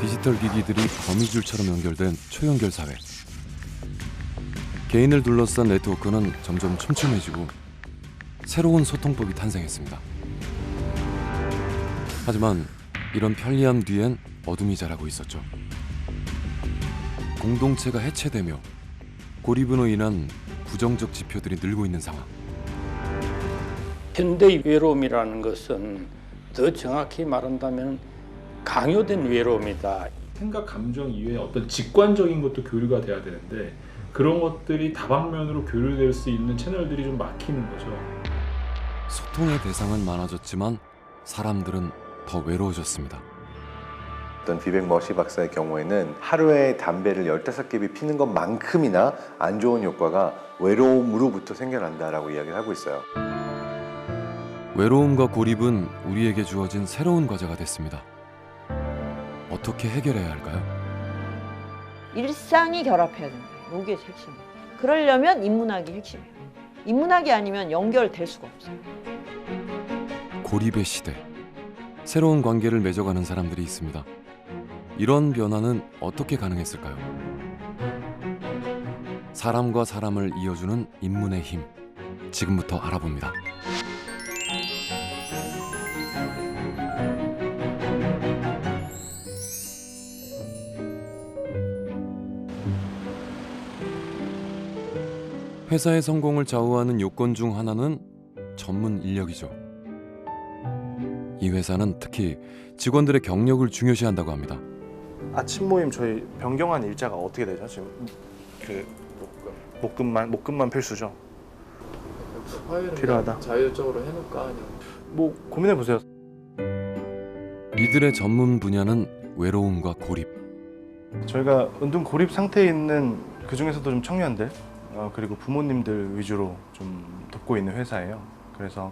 디지털 기기들이 거미줄처럼 연결된 초연결 사회. 개인을 둘러싼 네트워크는 점점 촘촘해지고 새로운 소통법이 탄생했습니다. 하지만 이런 편리함 뒤엔 어둠이 자라고 있었죠. 공동체가 해체되며 고립으로 인한 부정적 지표들이 늘고 있는 상황. 현대의 외로움이라는 것은 더 정확히 말한다면 강요된 외로움이다. 생각, 감정 이외에 어떤 직관적인 것도 교류가 돼야 되는데 그런 것들이 다방면으로 교류될 수 있는 채널들이 좀 막히는 거죠. 소통의 대상은 많아졌지만 사람들은 더 외로워졌습니다. 어떤 비백 머시 박사의 경우에는 하루에 담배를 15개 피는 것만큼이나 안 좋은 효과가 외로움으로부터 생겨난다라고 이야기를 하고 있어요. 외로움과 고립은 우리에게 주어진 새로운 과제가 됐습니다. 어떻게 해결해야 할까요? 일상이 결합해야 된다. 이게 핵심이에요. 그러려면 인문학이 핵심이에요. 인문학이 아니면 연결될 수가 없어요. 고립의 시대. 새로운 관계를 맺어가는 사람들이 있습니다. 이런 변화는 어떻게 가능했을까요? 사람과 사람을 이어주는 인문의 힘. 지금부터 알아봅니다. 회사의 성공을 좌우하는 요건 중 하나는 전문 인력이죠. 이 회사는 특히 직원들의 경력을 중요시한다고 합니다. 아침 모임 저희 변경한 일자가 어떻게 되죠? 지금 그 목금만 필수죠. 화요일은 필요하다. 자율적으로 해놓을까 아니면 뭐 고민해 보세요. 이들의 전문 분야는 외로움과 고립. 저희가 은둔 고립 상태에 있는 그 중에서도 좀 청년들 그리고 부모님들 위주로 좀 돕고 있는 회사예요. 그래서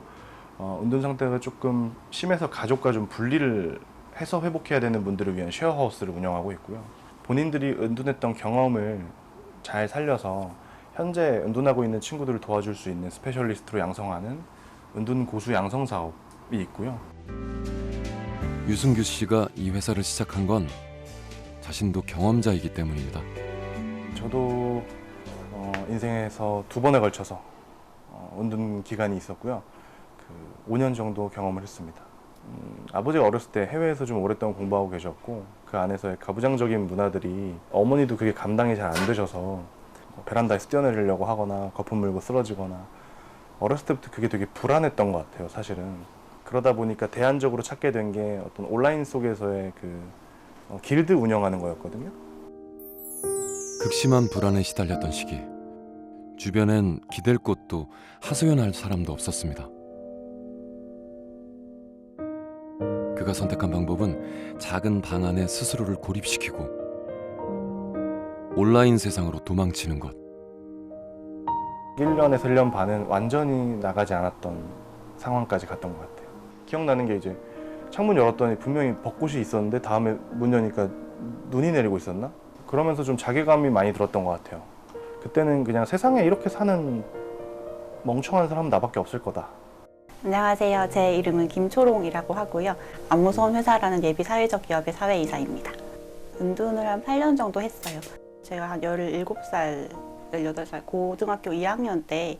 은둔 상태가 조금 심해서 가족과 좀 분리를 해서 회복해야 되는 분들을 위한 쉐어하우스를 운영하고 있고요. 본인들이 은둔했던 경험을 잘 살려서 현재 은둔하고 있는 친구들을 도와줄 수 있는 스페셜리스트로 양성하는 은둔 고수 양성 사업이 있고요. 유승규 씨가 이 회사를 시작한 건 자신도 경험자이기 때문입니다. 저도 인생에서 2번에 걸쳐서 은둔 기간이 있었고요. 5년 정도 경험을 했습니다. 아버지가 어렸을 때 해외에서 좀 오랫동안 공부하고 계셨고 그 안에서의 가부장적인 문화들이 어머니도 그게 감당이 잘 안 되셔서 베란다에서 뛰어내리려고 하거나 거품 물고 쓰러지거나 어렸을 때부터 그게 되게 불안했던 것 같아요, 사실은. 그러다 보니까 대안적으로 찾게 된 게 어떤 온라인 속에서의 그 길드 운영하는 거였거든요. 극심한 불안에 시달렸던 시기. 주변엔 기댈 곳도 하소연할 사람도 없었습니다. 그가 선택한 방법은 작은 방 안에 스스로를 고립시키고 온라인 세상으로 도망치는 것. 1년에서 1년 반은 완전히 나가지 않았던 상황까지 갔던 것 같아요. 기억나는 게 이제 창문 열었더니 분명히 벚꽃이 있었는데 다음에 문 여니까 눈이 내리고 있었나? 그러면서 좀 자괴감이 많이 들었던 것 같아요. 그때는 그냥 세상에 이렇게 사는 멍청한 사람은 나밖에 없을 거다. 안녕하세요. 제 이름은 김초롱이라고 하고요. 안무서운 회사라는 예비 사회적 기업의 사회이사입니다. 은둔을 한 8년 정도 했어요. 제가 한 17살, 18살 고등학교 2학년 때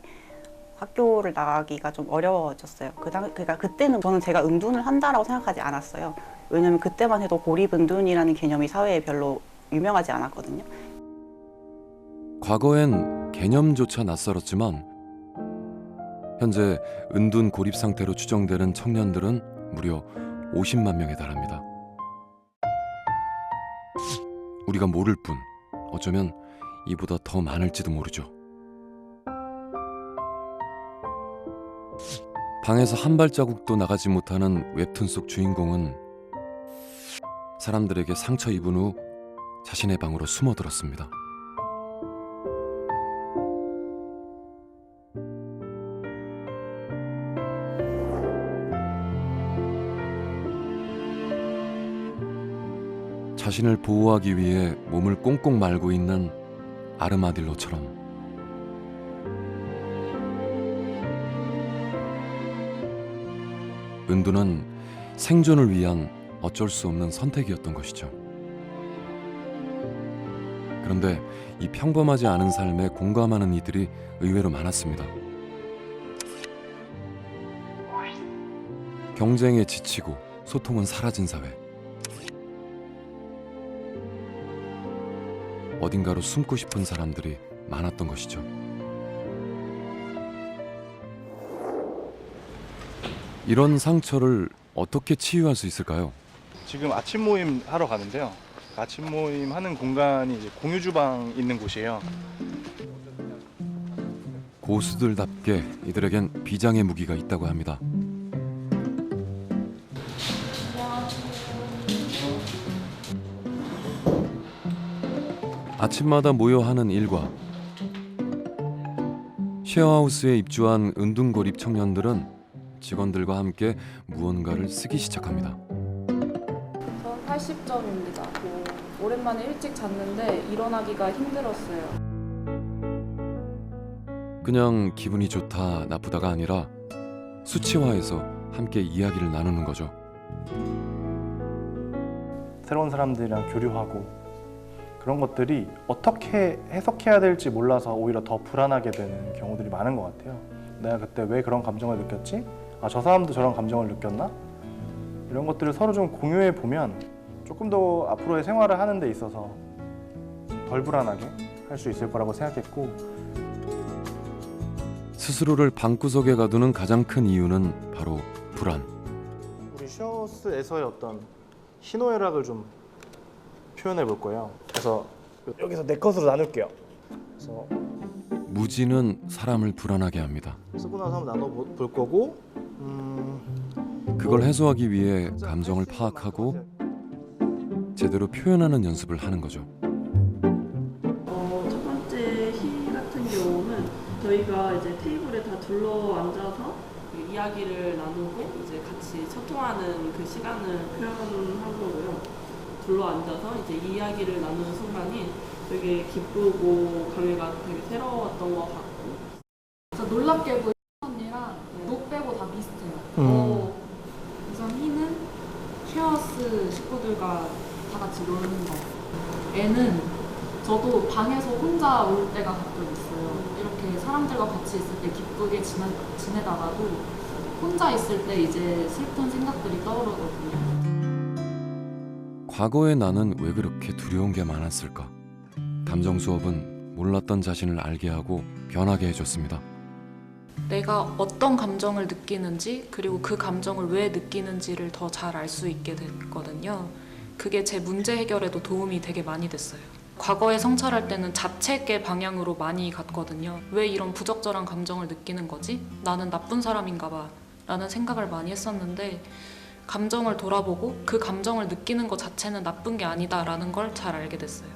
학교를 나가기가 좀 어려워졌어요. 그러니까 그때는 저는 제가 은둔을 한다라고 생각하지 않았어요. 왜냐면 그때만 해도 고립 은둔이라는 개념이 사회에 별로 유명하지 않았거든요. 과거엔 개념조차 낯설었지만 현재 은둔 고립 상태로 추정되는 청년들은 무려 50만 명에 달합니다. 우리가 모를 뿐 어쩌면 이보다 더 많을지도 모르죠. 방에서 한 발자국도 나가지 못하는 웹툰 속 주인공은 사람들에게 상처 입은 후 자신의 방으로 숨어들었습니다. 자신을 보호하기 위해 몸을 꽁꽁 말고 있는 아르마딜로처럼 은둔은 생존을 위한 어쩔 수 없는 선택이었던 것이죠. 그런데 이 평범하지 않은 삶에 공감하는 이들이 의외로 많았습니다. 경쟁에 지치고 소통은 사라진 사회. 어딘가로 숨고 싶은 사람들이 많았던 것이죠. 이런 상처를 어떻게 치유할 수 있을까요? 지금 아침 모임 하러 가는데요. 아침 모임 하는 공간이 이제 공유 주방 있는 곳이에요. 고수들답게 이들에겐 비장의 무기가 있다고 합니다. 아침마다 모여 하는 일과 쉐어하우스에 입주한 은둔고립 청년들은 직원들과 함께 무언가를 쓰기 시작합니다. 전 80점입니다. 오랜만에 일찍 잤는데 일어나기가 힘들었어요. 그냥 기분이 좋다 나쁘다가 아니라 수치화해서 함께 이야기를 나누는 거죠. 새로운 사람들이랑 교류하고 그런 것들이 어떻게 해석해야 될지 몰라서 오히려 더 불안하게 되는 경우들이 많은 것 같아요. 내가 그때 왜 그런 감정을 느꼈지? 아, 저 사람도 저런 감정을 느꼈나? 이런 것들을 서로 좀 공유해 보면 조금 더 앞으로의 생활을 하는 데 있어서 덜 불안하게 할 수 있을 거라고 생각했고, 스스로를 방구석에 가두는 가장 큰 이유는 바로 불안. 우리 쉐어하우스에서의 어떤 희노애락을 좀 표현해 볼 거예요. 그래서 여기서 내 것으로 나눌게요. 그래서 무지는 사람을 불안하게 합니다. 쓰고 나서 한번 나눠볼 거고, 그걸 해소하기 위해 감정을 파악하고 제대로 표현하는 연습을 하는 거죠. 첫 번째 시 같은 경우는 저희가 이제 테이블에 다 둘러 앉아서 이야기를 나누고 이제 같이 소통하는 그 시간을 표현한 거고요. 둘러 앉아서 이제 이야기를 나누는 순간이 되게 기쁘고 감회가 되게 새로웠던 것 같고. 저 놀랍게도 언니랑 녹 빼고 다 비슷해요. 우선 희는 쉐어하우스 식구들과 다 같이 노는 거. 애는 저도 방에서 혼자 올 때가 가끔 있어요. 이렇게 사람들과 같이 있을 때 기쁘게 지내다가도 혼자 있을 때 이제 슬픈 생각들이 떠오르거든요. 과거의 나는 왜 그렇게 두려운 게 많았을까? 감정 수업은 몰랐던 자신을 알게 하고 변하게 해줬습니다. 내가 어떤 감정을 느끼는지 그리고 그 감정을 왜 느끼는지를 더 잘 알 수 있게 됐거든요. 그게 제 문제 해결에도 도움이 되게 많이 됐어요. 과거에 성찰할 때는 자책의 방향으로 많이 갔거든요. 왜 이런 부적절한 감정을 느끼는 거지? 나는 나쁜 사람인가 봐 라는 생각을 많이 했었는데, 감정을 돌아보고 그 감정을 느끼는 것 자체는 나쁜 게 아니다라는 걸 잘 알게 됐어요.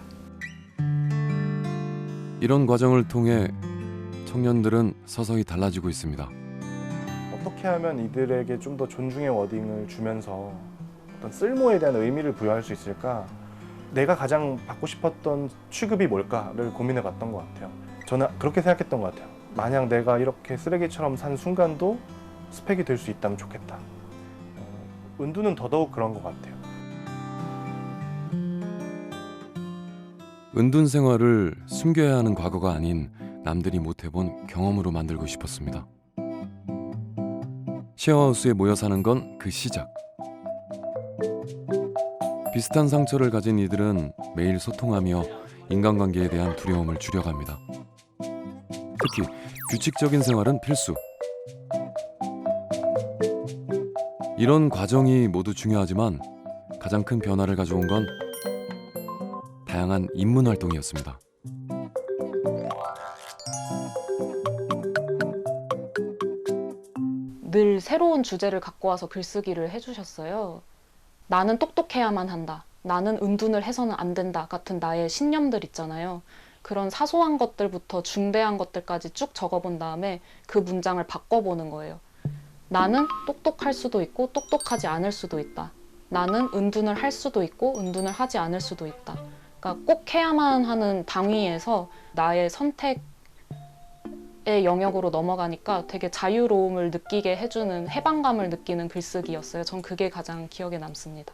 이런 과정을 통해 청년들은 서서히 달라지고 있습니다. 어떻게 하면 이들에게 좀 더 존중의 워딩을 주면서 어떤 쓸모에 대한 의미를 부여할 수 있을까? 내가 가장 받고 싶었던 취급이 뭘까를 고민해 봤던 것 같아요. 저는 그렇게 생각했던 것 같아요. 만약 내가 이렇게 쓰레기처럼 산 순간도 스펙이 될 수 있다면 좋겠다. 은두는 더더욱 그런 것 같아요. 은둔 생활을 숨겨야 하는 과거가 아닌 남들이 못 해본 경험으로 만들고 싶었습니다. 쉐어하우스에 모여 사는 건 그 시작. 비슷한 상처를 가진 이들은 매일 소통하며 인간관계에 대한 두려움을 줄여갑니다. 특히 규칙적인 생활은 필수. 이런 과정이 모두 중요하지만 가장 큰 변화를 가져온 건 다양한 인문 활동이었습니다. 늘 새로운 주제를 갖고 와서 글쓰기를 해주셨어요. 나는 똑똑해야만 한다. 나는 은둔을 해서는 안 된다. 같은 나의 신념들 있잖아요. 그런 사소한 것들부터 중대한 것들까지 쭉 적어본 다음에 그 문장을 바꿔보는 거예요. 나는 똑똑할 수도 있고 똑똑하지 않을 수도 있다. 나는 은둔을 할 수도 있고 은둔을 하지 않을 수도 있다. 그러니까 꼭 해야만 하는 당위에서 나의 선택의 영역으로 넘어가니까 되게 자유로움을 느끼게 해주는, 해방감을 느끼는 글쓰기였어요. 전 그게 가장 기억에 남습니다.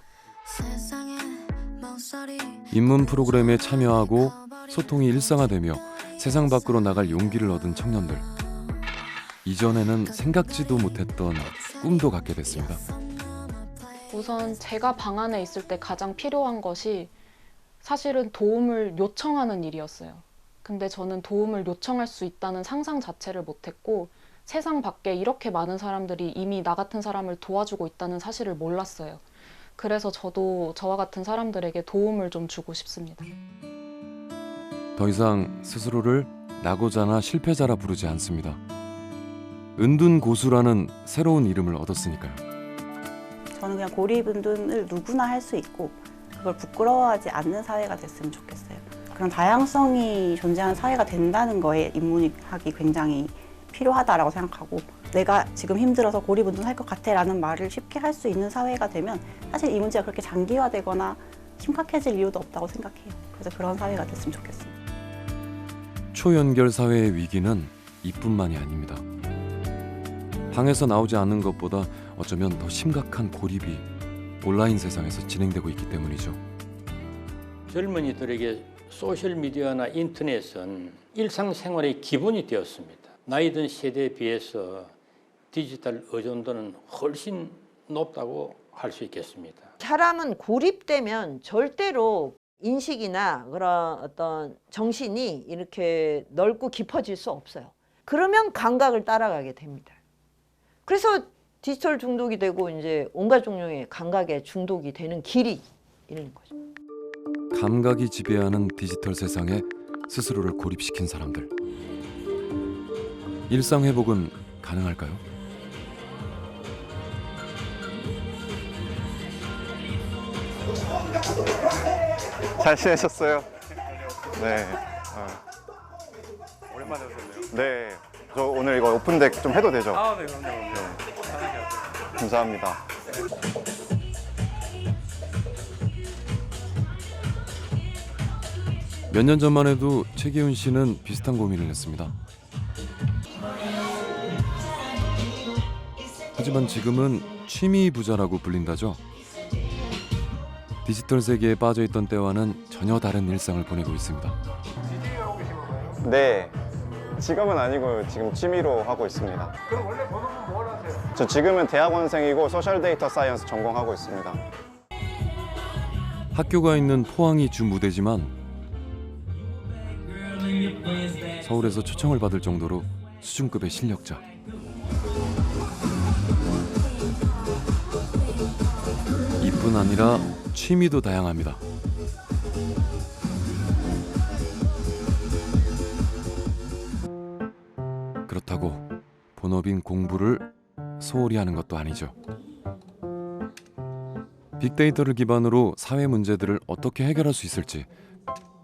인문 프로그램에 참여하고 소통이 일상화되며 세상 밖으로 나갈 용기를 얻은 청년들. 이전에는 생각지도 못했던 꿈도 갖게 됐습니다. 우선 제가 방 안에 있을 때 가장 필요한 것이 사실은 도움을 요청하는 일이었어요. 근데 저는 도움을 요청할 수 있다는 상상 자체를 못했고 세상 밖에 이렇게 많은 사람들이 이미 나 같은 사람을 도와주고 있다는 사실을 몰랐어요. 그래서 저도 저와 같은 사람들에게 도움을 좀 주고 싶습니다. 더 이상 스스로를 낙오자나 실패자라 부르지 않습니다. 은둔고수라는 새로운 이름을 얻었으니까요. 저는 그냥 고립은둔을 누구나 할 수 있고 그걸 부끄러워하지 않는 사회가 됐으면 좋겠어요. 그런 다양성이 존재하는 사회가 된다는 거에 입문하기 굉장히 필요하다라고 생각하고 내가 지금 힘들어서 고립운동할 것 같아 라는 말을 쉽게 할 수 있는 사회가 되면 사실 이 문제가 그렇게 장기화되거나 심각해질 이유도 없다고 생각해요. 그래서 그런 사회가 됐으면 좋겠습니다. 초연결 사회의 위기는 이뿐만이 아닙니다. 방에서 나오지 않는 것보다 어쩌면 더 심각한 고립이 온라인 세상에서 진행되고 있기 때문이죠. 젊은이들에게 소셜미디어나 인터넷은 일상생활의 기본이 되었습니다. 나이 든 세대에 비해서 디지털 의존도는 훨씬 높다고 할 수 있겠습니다. 사람은 고립되면 절대로 인식이나 그런 어떤 정신이 이렇게 넓고 깊어질 수 없어요. 그러면 감각을 따라가게 됩니다. 그래서 디지털 중독이 되고 이제 온갖 종류의 감각에 중독이 되는 길이 있는 거죠. 감각이 지배하는 디지털 세상에 스스로를 고립시킨 사람들. 일상 회복은 가능할까요? 잘 지내셨어요? 네. 오랜만에 오셨네요. 네. 저 오늘 이거 오픈덱 좀 해도 되죠? 아, 네, 그럼요. 네. 감사합니다. 몇 년 전만 해도 최기훈 씨는 비슷한 고민을 했습니다. 하지만 지금은 취미 부자라고 불린다죠. 디지털 세계에 빠져있던 때와는 전혀 다른 일상을 보내고 있습니다. 네. 지금은 아니고 지금 취미로 하고 있습니다. 그럼 원래 본업은 뭘 하세요? 저 지금은 대학원생이고 소셜 데이터 사이언스 전공하고 있습니다. 학교가 있는 포항이 주 무대지만 서울에서 초청을 받을 정도로 수준급의 실력자. 이뿐 아니라 취미도 다양합니다. 그렇다고 본업인 공부를 소홀히 하는 것도 아니죠. 빅데이터를 기반으로 사회 문제들을 어떻게 해결할 수 있을지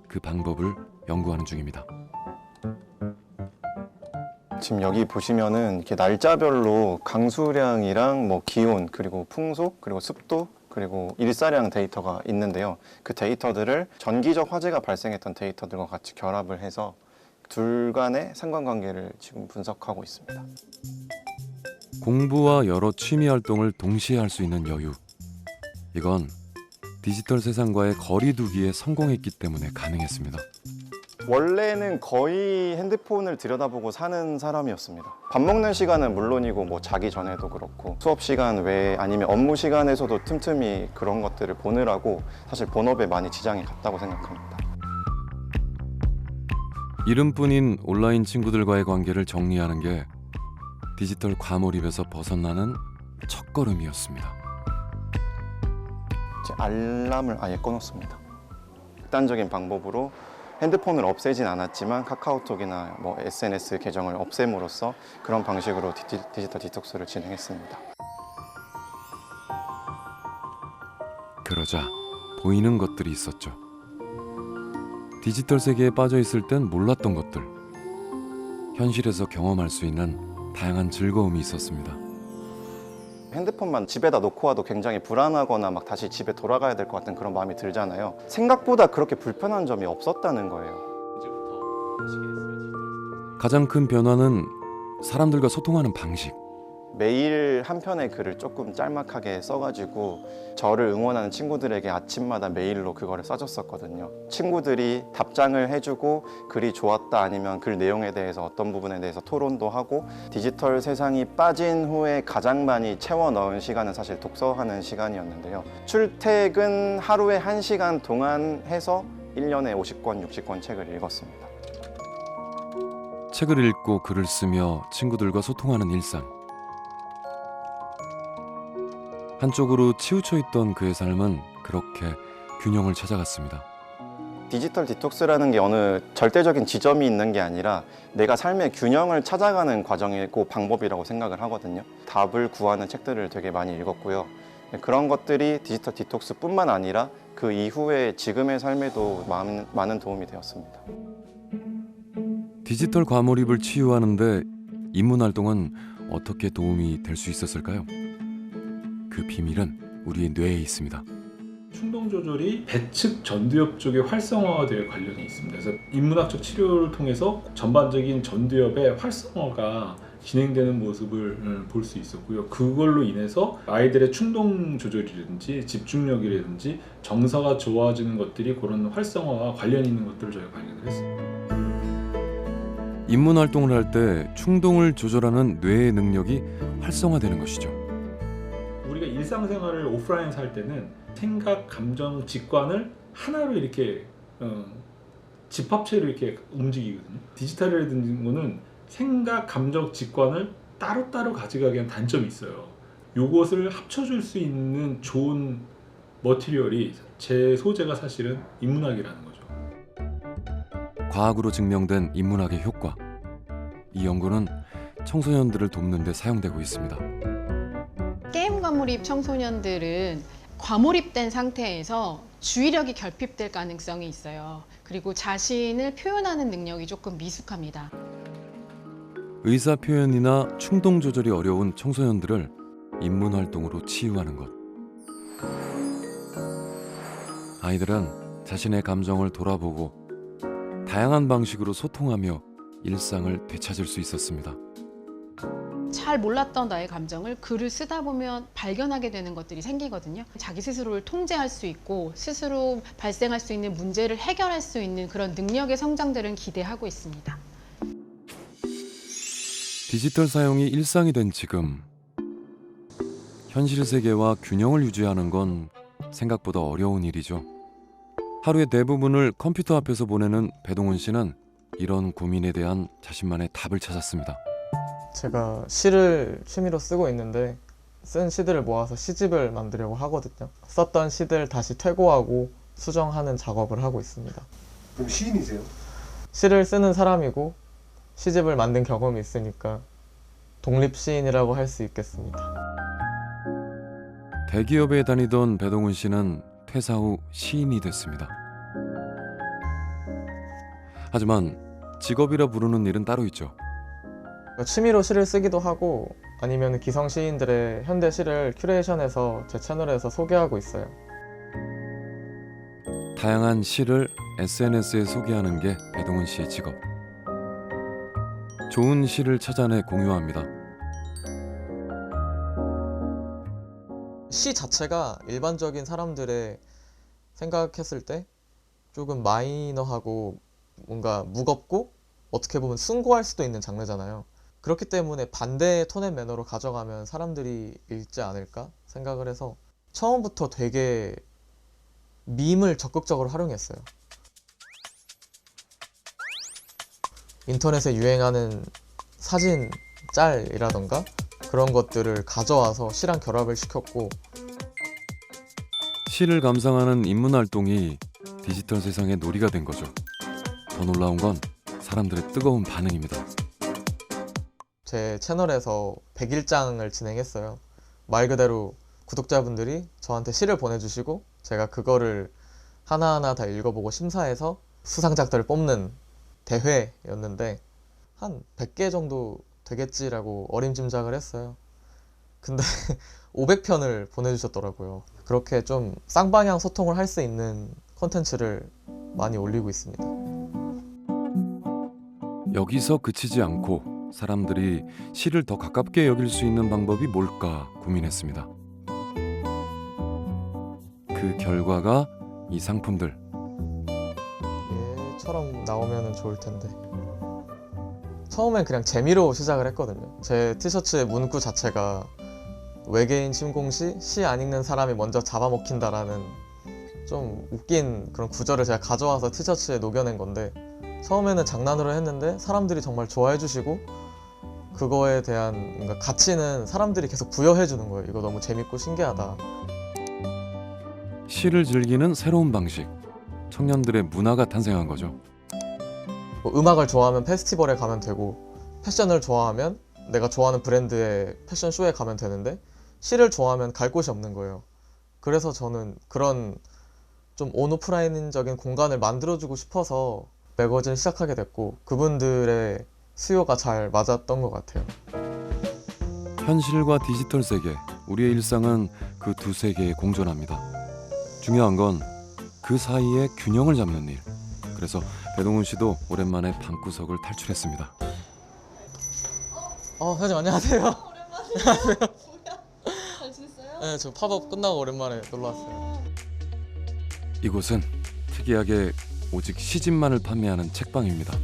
그 방법을 연구하는 중입니다. 지금 여기 보시면은 이렇게 날짜별로 강수량이랑 뭐 기온 그리고 풍속 그리고 습도 그리고 일사량 데이터가 있는데요. 그 데이터들을 전기적 화재가 발생했던 데이터들과 같이 결합을 해서 둘 간의 상관관계를 지금 분석하고 있습니다. 공부와 여러 취미 활동을 동시에 할 수 있는 여유. 이건 디지털 세상과의 거리 두기에 성공했기 때문에 가능했습니다. 원래는 거의 핸드폰을 들여다보고 사는 사람이었습니다. 밥 먹는 시간은 물론이고 뭐 자기 전에도 그렇고 수업 시간 외에 아니면 업무 시간에서도 틈틈이 그런 것들을 보느라고 사실 본업에 많이 지장이 갔다고 생각합니다. 이름뿐인 온라인 친구들과의 관계를 정리하는 게 디지털 과몰입에서 벗어나는 첫걸음이었습니다. 제 알람을 아예 꺼놓습니다. 극단적인 방법으로 핸드폰을 없애진 않았지만 카카오톡이나 뭐 SNS 계정을 없앰으로써 그런 방식으로 디지털 디톡스를 진행했습니다. 그러자 보이는 것들이 있었죠. 디지털 세계에 빠져 있을 땐 몰랐던 것들. 현실에서 경험할 수 있는 다양한 즐거움이 있었습니다. 핸드폰만 집에다 놓고 와도 굉장히 불안하거나 막 다시 집에 돌아가야 될 것 같은 그런 마음이 들잖아요. 생각보다 그렇게 불편한 점이 없었다는 거예요. 가장 큰 변화는 사람들과 소통하는 방식. 매일 한 편의 글을 조금 짤막하게 써가지고 저를 응원하는 친구들에게 아침마다 메일로 그거를 써줬었거든요. 친구들이 답장을 해주고 글이 좋았다 아니면 글 내용에 대해서 어떤 부분에 대해서 토론도 하고, 디지털 세상이 빠진 후에 가장 많이 채워 넣은 시간은 사실 독서하는 시간이었는데요. 출퇴근 하루에 1시간 동안 해서 1년에 50권, 60권 책을 읽었습니다. 책을 읽고 글을 쓰며 친구들과 소통하는 일상. 한쪽으로 치우쳐 있던 그의 삶은 그렇게 균형을 찾아갔습니다. 디지털 디톡스라는 게 어느 절대적인 지점이 있는 게 아니라 내가 삶의 균형을 찾아가는 과정이고 방법이라고 생각을 하거든요. 답을 구하는 책들을 되게 많이 읽었고요. 그런 것들이 디지털 디톡스뿐만 아니라 그 이후에 지금의 삶에도 많은 도움이 되었습니다. 디지털 과몰입을 치유하는데 인문활동은 어떻게 도움이 될 수 있었을까요? 그 비밀은 우리의 뇌에 있습니다. 충동 조절이 배측 전두엽 쪽의 활성화와 될 관련이 있습니다. 그래서 인문학적 치료를 통해서 전반적인 전두엽의 활성화가 진행되는 모습을 볼 수 있었고요. 그걸로 인해서 아이들의 충동 조절이라든지 집중력이라든지 정서가 좋아지는 것들이 그런 활성화와 관련이 있는 것들을 저희가 발견을 했습니다. 인문활동을 할 때 충동을 조절하는 뇌의 능력이 활성화되는 것이죠. 우리가 일상생활을 오프라인에서 할 때는 생각, 감정, 직관을 하나로 이렇게 집합체로 이렇게 움직이거든요. 디지털이라는 거는 생각, 감정, 직관을 따로따로 가져가기 위한 단점이 있어요. 이것을 합쳐줄 수 있는 좋은 머티리얼이 제 소재가 사실은 인문학이라는 거죠. 과학으로 증명된 인문학의 효과. 이 연구는 청소년들을 돕는 데 사용되고 있습니다. 게임 과몰입 청소년들은 과몰입된 상태에서 주의력이 결핍될 가능성이 있어요. 그리고 자신을 표현하는 능력이 조금 미숙합니다. 의사 표현이나 충동 조절이 어려운 청소년들을 인문활동으로 치유하는 것. 아이들은 자신의 감정을 돌아보고 다양한 방식으로 소통하며 일상을 되찾을 수 있었습니다. 잘 몰랐던 나의 감정을 글을 쓰다 보면 발견하게 되는 것들이 생기거든요. 자기 스스로를 통제할 수 있고 스스로 발생할 수 있는 문제를 해결할 수 있는 그런 능력의 성장들은 기대하고 있습니다. 디지털 사용이 일상이 된 지금, 현실 세계와 균형을 유지하는 건 생각보다 어려운 일이죠. 하루의 대부분을 컴퓨터 앞에서 보내는 배동훈 씨는 이런 고민에 대한 자신만의 답을 찾았습니다. 제가 시를 취미로 쓰고 있는데 쓴 시들을 모아서 시집을 만들려고 하거든요. 썼던 시들 다시 퇴고하고 수정하는 작업을 하고 있습니다. 그럼 시인이세요? 시를 쓰는 사람이고 시집을 만든 경험이 있으니까 독립시인이라고 할 수 있겠습니다. 대기업에 다니던 배동훈 씨는 퇴사 후 시인이 됐습니다. 하지만 직업이라 부르는 일은 따로 있죠. 취미로 시를 쓰기도 하고 아니면 기성 시인들의 현대 시를 큐레이션해서 제 채널에서 소개하고 있어요. 다양한 시를 SNS에 소개하는 게 배동훈 씨의 직업. 좋은 시를 찾아내 공유합니다. 시 자체가 일반적인 사람들의 생각했을 때 조금 마이너하고 뭔가 무겁고 어떻게 보면 숭고할 수도 있는 장르잖아요. 그렇기 때문에 반대의 톤 앤 매너로 가져가면 사람들이 읽지 않을까 생각을 해서 처음부터 되게 밈을 적극적으로 활용했어요. 인터넷에 유행하는 사진 짤이라던가 그런 것들을 가져와서 시랑 결합을 시켰고, 시를 감상하는 인문활동이 디지털 세상의 놀이가 된 거죠. 더 놀라운 건 사람들의 뜨거운 반응입니다. 제 채널에서 100일장을 진행했어요. 말 그대로 구독자분들이 저한테 시를 보내주시고 제가 그거를 하나하나 다 읽어보고 심사해서 수상작들을 뽑는 대회였는데 한 100개 정도 되겠지라고 어림짐작을 했어요. 근데 500편을 보내주셨더라고요. 그렇게 좀 쌍방향 소통을 할 수 있는 콘텐츠를 많이 올리고 있습니다. 여기서 그치지 않고 사람들이 시를 더 가깝게 여길 수 있는 방법이 뭘까 고민했습니다. 그 결과가 이 상품들. 얘처럼 나오면 좋을 텐데. 처음엔 그냥 재미로 시작을 했거든요. 제 티셔츠의 문구 자체가 외계인 침공 시 안 읽는 사람이 먼저 잡아먹힌다라는 좀 웃긴 그런 구절을 제가 가져와서 티셔츠에 녹여낸 건데, 처음에는 장난으로 했는데 사람들이 정말 좋아해 주시고 그거에 대한 뭔가 가치는 사람들이 계속 부여해 주는 거예요. 이거 너무 재밌고 신기하다. 시를 즐기는 새로운 방식. 청년들의 문화가 탄생한 거죠. 뭐 음악을 좋아하면 페스티벌에 가면 되고, 패션을 좋아하면 내가 좋아하는 브랜드의 패션쇼에 가면 되는데, 시를 좋아하면 갈 곳이 없는 거예요. 그래서 저는 그런 좀 온오프라인적인 공간을 만들어주고 싶어서 매거진을 시작하게 됐고, 그분들의 수요가 잘 맞았던 것 같아요. 현실과 디지털 세계, 우리의 일상은 그 두 세계에 공존합니다. 중요한 건 그 사이에 균형을 잡는 일. 그래서 배동훈 씨도 오랜만에 방구석을 탈출했습니다. 사장님 안녕하세요. 오랜만이에요. 잘 지냈어요? 네, 저 팝업 끝나고 오랜만에 놀러 왔어요. 이곳은 특이하게 오직 시집만을 판매하는 책방입니다.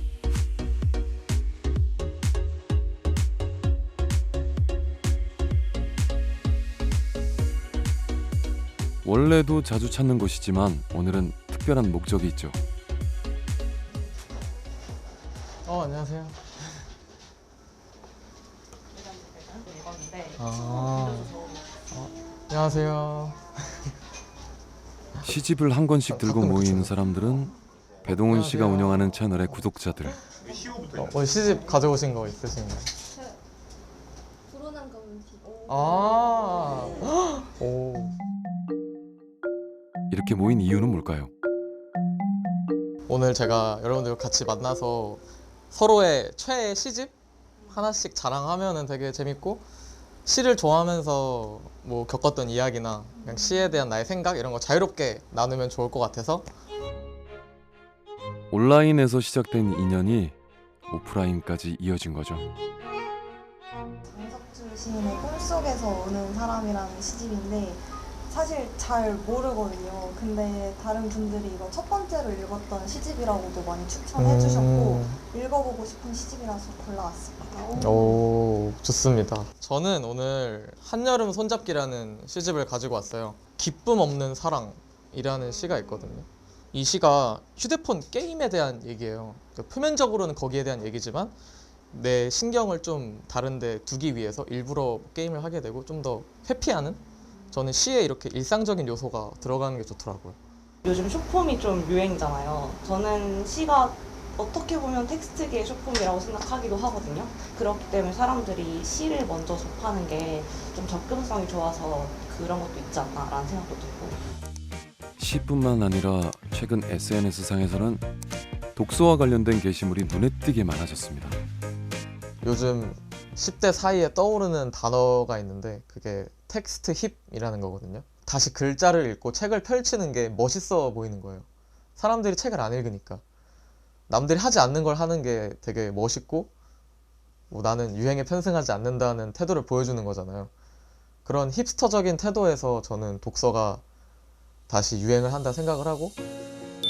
원래도 자주 찾는 곳이지만 오늘은 특별한 목적이 있죠. 안녕하세요. 안녕하세요. 시집을 한 권씩 들고 모인 사람들은 배동훈 씨가 운영하는 채널의 구독자들. 시집 가져오신 거 있으신가요? 불어난 검은티. 오. 이렇게 모인 이유는 뭘까요? 오늘 제가 여러분들 같이 만나서 서로의 최애 시집 하나씩 자랑하면은 되게 재밌고, 시를 좋아하면서 뭐 겪었던 이야기나 그냥 시에 대한 나의 생각 이런 거 자유롭게 나누면 좋을 것 같아서. 온라인에서 시작된 인연이 오프라인까지 이어진 거죠. 장석주 시인의 꿈속에서 오는 사람이라는 시집인데 사실 잘 모르거든요. 근데 다른 분들이 이거 첫 번째로 읽었던 시집이라고도 많이 추천해 주셨고 읽어보고 싶은 시집이라서 골라왔습니다. 오, 좋습니다. 저는 오늘 한여름 손잡기라는 시집을 가지고 왔어요. 기쁨 없는 사랑이라는 시가 있거든요. 이 시가 휴대폰 게임에 대한 얘기예요. 그러니까 표면적으로는 거기에 대한 얘기지만 내 신경을 좀 다른 데 두기 위해서 일부러 게임을 하게 되고 좀 더 회피하는, 저는 시에 이렇게 일상적인 요소가 들어가는 게 좋더라고요. 요즘 숏폼이 좀 유행이잖아요. 저는 시가 어떻게 보면 텍스트계의 숏폼이라고 생각하기도 하거든요. 그렇기 때문에 사람들이 시를 먼저 접하는 게 좀 접근성이 좋아서 그런 것도 있지 않나라는 생각도 들고. 시뿐만 아니라 최근 SNS상에서는 독서와 관련된 게시물이 눈에 띄게 많아졌습니다. 요즘 10대 사이에 떠오르는 단어가 있는데 그게 텍스트 힙이라는 거거든요. 다시 글자를 읽고 책을 펼치는 게 멋있어 보이는 거예요. 사람들이 책을 안 읽으니까. 남들이 하지 않는 걸 하는 게 되게 멋있고, 뭐 나는 유행에 편승하지 않는다는 태도를 보여주는 거잖아요. 그런 힙스터적인 태도에서 저는 독서가 다시 유행을 한다 생각을 하고.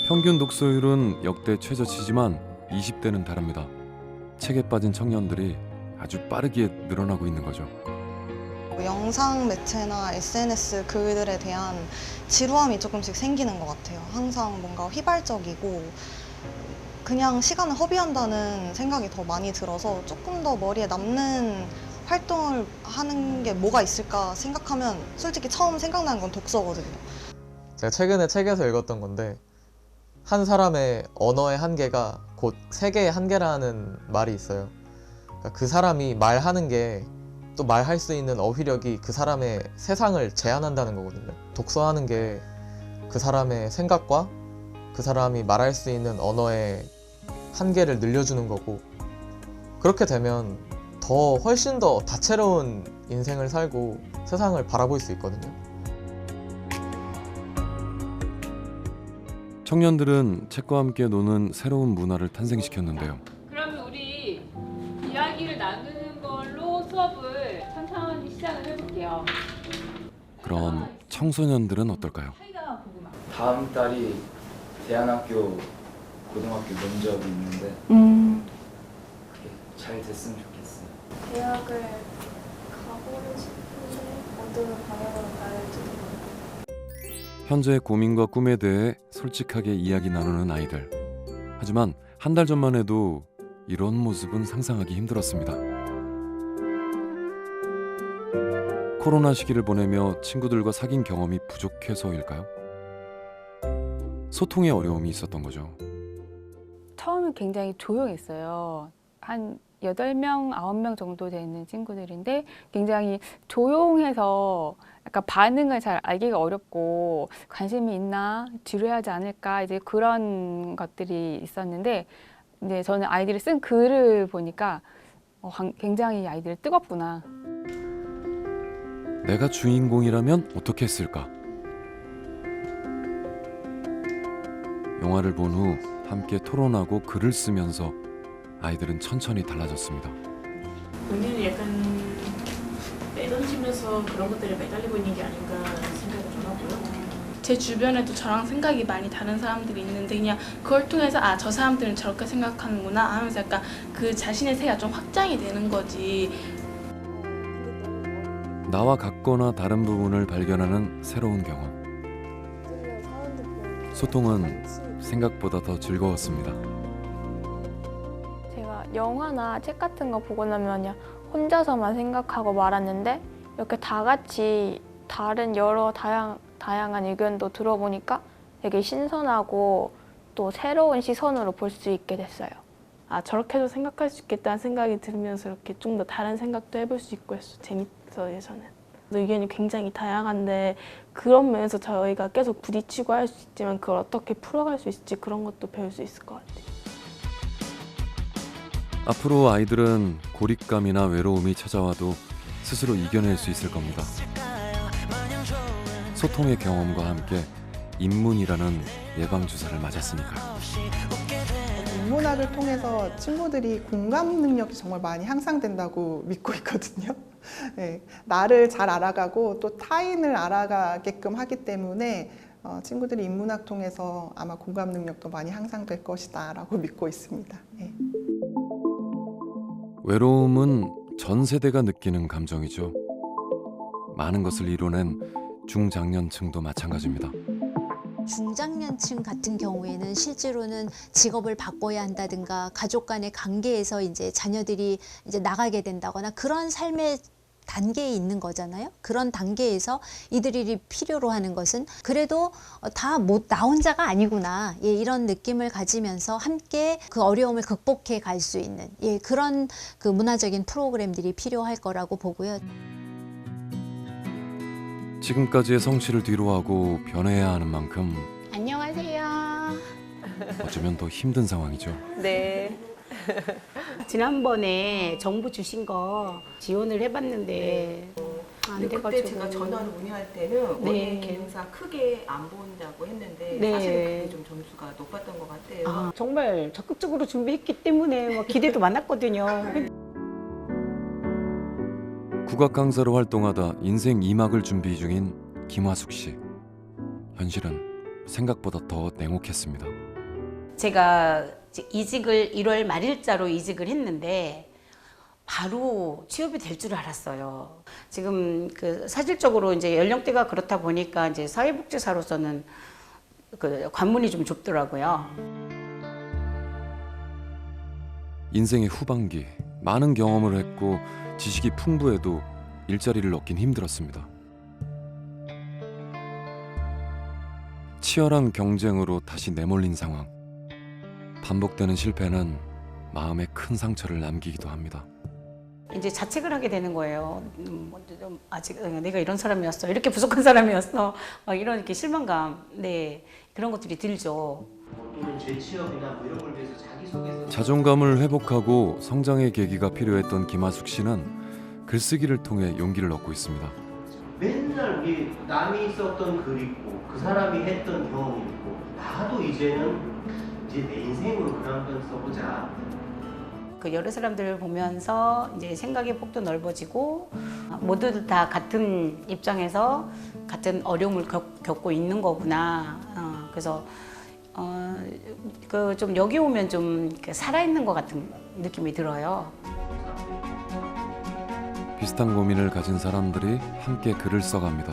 평균 독서율은 역대 최저치지만 20대는 다릅니다. 책에 빠진 청년들이 아주 빠르게 늘어나고 있는 거죠. 영상 매체나 SNS 글들에 대한 지루함이 조금씩 생기는 것 같아요. 항상 뭔가 휘발적이고 그냥 시간을 허비한다는 생각이 더 많이 들어서 조금 더 머리에 남는 활동을 하는 게 뭐가 있을까 생각하면 솔직히 처음 생각나는 건 독서거든요. 제가 최근에 책에서 읽었던 건데, 한 사람의 언어의 한계가 곧 세계의 한계라는 말이 있어요. 그러니까 그 사람이 말하는 게 또 말할 수 있는 어휘력이 그 사람의 세상을 제한한다는 거거든요. 독서하는 게 그 사람의 생각과 그 사람이 말할 수 있는 언어의 한계를 늘려주는 거고, 그렇게 되면 더 훨씬 더 다채로운 인생을 살고 세상을 바라볼 수 있거든요. 청년들은 책과 함께 노는 새로운 문화를 탄생시켰는데요. 그러면 우리 이야기를 있어요. 그럼 청소년들은 어떨까요? 다음 달이 대안학교 고등학교 면접이 있는데 그게 잘 됐으면 좋겠어요. 대학을 가고는 싶은데 어느 방향으로 가야 할지도 모르겠어요. 현재의 고민과 꿈에 대해 솔직하게 이야기 나누는 아이들. 하지만 한 달 전만 해도 이런 모습은 상상하기 힘들었습니다. 코로나 시기를 보내며 친구들과 사귄 경험이 부족해서일까요? 소통에 어려움이 있었던 거죠. 처음에 굉장히 조용했어요. 한 8명, 9명 정도 되는 친구들인데 굉장히 조용해서 약간 반응을 잘 알기가 어렵고 관심이 있나, 지루하지 않을까 이제 그런 것들이 있었는데 이제 저는 아이들이 쓴 글을 보니까 굉장히 아이들이 뜨겁구나. 내가 주인공이라면 어떻게 했을까? 영화를 본 후 함께 토론하고 글을 쓰면서 아이들은 천천히 달라졌습니다. 본인은 약간 빼던지면서 그런 것들에 매달리고 있는 게 아닌가 생각을 좀 하고요. 제 주변에도 저랑 생각이 많이 다른 사람들이 있는데 그냥 그걸 통해서 아, 저 사람들은 저렇게 생각하는구나 하면서 약간 그 자신의 세계가 좀 확장이 되는 거지. 나와 같거나 다른 부분을 발견하는 새로운 경험. 소통은 생각보다 더 즐거웠습니다. 제가 영화나 책 같은 거 보고 나면 그냥 혼자서만 생각하고 말았는데 이렇게 다 같이 다른 여러 다양한 의견도 들어보니까 되게 신선하고 또 새로운 시선으로 볼 수 있게 됐어요. 아, 저렇게도 생각할 수 있겠다는 생각이 들면서 이렇게 좀 더 다른 생각도 해볼 수 있고 해서 재밌어요, 저는. 의견이 굉장히 다양한데 그런 면에서 저희가 계속 부딪히고 할 수 있지만 그걸 어떻게 풀어갈 수 있을지 그런 것도 배울 수 있을 것 같아요. 앞으로 아이들은 고립감이나 외로움이 찾아와도 스스로 이겨낼 수 있을 겁니다. 소통의 경험과 함께 인문이라는 예방주사를 맞았으니까요. 인문학을 통해서 친구들이 공감 능력이 정말 많이 향상된다고 믿고 있거든요. 네, 나를 잘 알아가고 또 타인을 알아가게끔 하기 때문에 친구들이 인문학 통해서 아마 공감 능력도 많이 향상될 것이다 라고 믿고 있습니다. 네. 외로움은 전 세대가 느끼는 감정이죠. 많은 것을 이뤄낸 중장년층도 마찬가지입니다. 중장년층 같은 경우에는 실제로는 직업을 바꿔야 한다든가 가족 간의 관계에서 이제 자녀들이 이제 나가게 된다거나 그런 삶의 단계에 있는 거잖아요. 그런 단계에서 이들이 필요로 하는 것은 그래도 다 나 혼자가 아니구나. 예, 이런 느낌을 가지면서 함께 그 어려움을 극복해 갈 수 있는 예, 그런 그 문화적인 프로그램들이 필요할 거라고 보고요. 지금까지의 성취를 뒤로하고 변해야 하는 만큼 안녕하세요. 어쩌면 더 힘든 상황이죠. 네. 지난번에 정부 주신 거 지원을 해봤는데 안 근데 돼가지고. 그때 제가 전화를 문의할 때는 원래 네. 개인사 크게 안 본다고 했는데 네. 사실 그게 좀 점수가 높았던 것 같아요. 아, 정말 적극적으로 준비했기 때문에 막 기대도 많았거든요. 국악 강사로 활동하다 인생 2막을 준비 중인 김화숙 씨. 현실은 생각보다 더 냉혹했습니다. 제가 이직을 1월 말일자로 이직을 했는데 바로 취업이 될 줄 알았어요. 지금 그 사실적으로 이제 연령대가 그렇다 보니까 이제 사회복지사로서는 그 관문이 좀 좁더라고요. 인생의 후반기 많은 경험을 했고 지식이 풍부해도 일자리를 얻긴 힘들었습니다. 치열한 경쟁으로 다시 내몰린 상황. 반복되는 실패는 마음에 큰 상처를 남기기도 합니다. 이제 자책을 하게 되는 거예요. 아직 내가 이런 사람이었어, 이렇게 부족한 사람이었어, 막 이런 이렇게 실망감, 네 그런 것들이 들죠. 또는 재취업이나 뭐 이런 걸 위해서 자기소개서 자존감을 회복하고 성장의 계기가 필요했던 김하숙 씨는 글쓰기를 통해 용기를 얻고 있습니다. 맨날 우리 남이 썼던 글 있고 그 사람이 했던 경험이 있고 나도 이제는 이제 내 인생으로 글 한 편 써보자. 그 여러 사람들을 보면서 이제 생각의 폭도 넓어지고 모두들 다 같은 입장에서 같은 어려움을 겪고 있는 거구나. 그래서 그 좀 여기 오면 좀 살아있는 것 같은 느낌이 들어요. 비슷한 고민을 가진 사람들이 함께 글을 써갑니다.